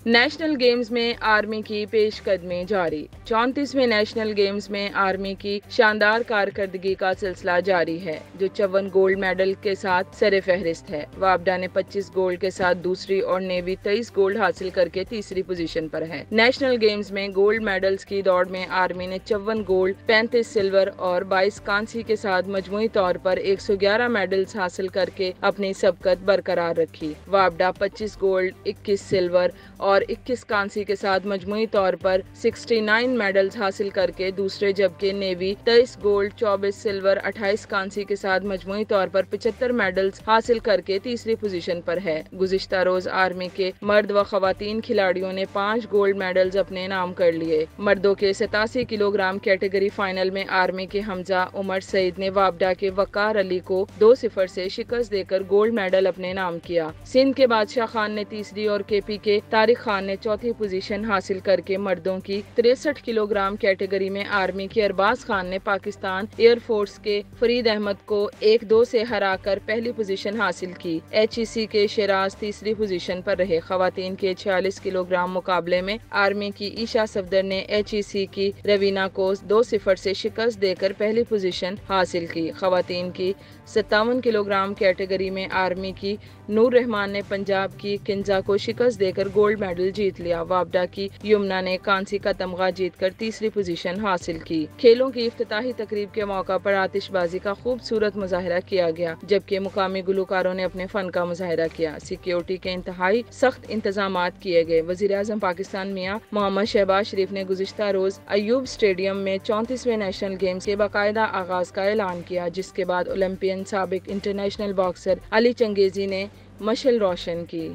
National games میں army کی پیش قدمی جاری 34ویں نیشنل گیمز میں آرمی کی شاندار کارکردگی کا سلسلہ جاری ہے جو 54 گولڈ میڈل کے ساتھ سر فہرست ہے۔ وابڈا نے 25 گولڈ کے ساتھ دوسری اور نیوی 23 گولڈ حاصل کر کے تیسری پوزیشن پر ہے۔ نیشنل گیمز میں گولڈ میڈلز کی دوڑ میں آرمی نے 54 گولڈ، 35 سلور اور 22 کانسی کے ساتھ مجموعی طور پر 111 میڈلز حاصل کر کے اپنی سبقت برقرار رکھی۔ وابڈا 25 گولڈ، 21 سلور اور 21 کانسی کے ساتھ مجموعی طور پر 69 میڈلز حاصل کر کے دوسرے، جبکہ نیوی 23 گولڈ، 24 سلور، 28 کانسی کے ساتھ مجموعی طور پر 75 میڈلز حاصل کر کے تیسری پوزیشن پر ہے۔ گزشتہ روز آرمی کے مرد و خواتین کھلاڑیوں نے 5 گولڈ میڈلز اپنے نام کر لیے۔ مردوں کے 87 کلو گرام کیٹیگری فائنل میں آرمی کے حمزہ عمر سعید نے وابڈا کے وقار علی کو 2-0 سے شکست دے کر گولڈ میڈل اپنے نام کیا۔ سندھ کے بادشاہ خان نے تیسری اور کے پی کے طارق خان نے چوتھی پوزیشن حاصل کر کے مردوں کی 63 کلو گرام کیٹیگری میں آرمی کے ارباز خان نے پاکستان ایئر فورس کے فرید احمد کو 1-2 سے ہرا کر پہلی پوزیشن حاصل کی۔ ایچ ای سی کے شیراز تیسری پوزیشن پر رہے۔ خواتین کے 46 کلو گرام مقابلے میں آرمی کی عیشا صفدر نے ایچ ای سی کی روینہ کو 2-0 سے شکست دے کر پہلی پوزیشن حاصل کی۔ خواتین کی 57 کلو گرام کیٹیگری میں آرمی کی نور رحمان نے پنجاب کی کنزا کو شکست دے کر گولڈ میڈل جیت لیا۔ وابڈا کی یمنا نے کانسی کا تمغہ جیت کر تیسری پوزیشن حاصل کی۔ کھیلوں کی افتتاحی تقریب کے موقع پر آتش بازی کا خوبصورت مظاہرہ کیا گیا، جبکہ مقامی گلوکاروں نے اپنے فن کا مظاہرہ کیا۔ سیکیورٹی کے انتہائی سخت انتظامات کیے گئے۔ وزیر اعظم پاکستان میاں محمد شہباز شریف نے گزشتہ روز ایوب اسٹیڈیم میں 34ویں نیشنل گیمز کے باقاعدہ آغاز کا اعلان کیا، جس کے بعد اولمپئن سابق انٹرنیشنل باکسر علی چنگیزی نے مشعل روشن کی۔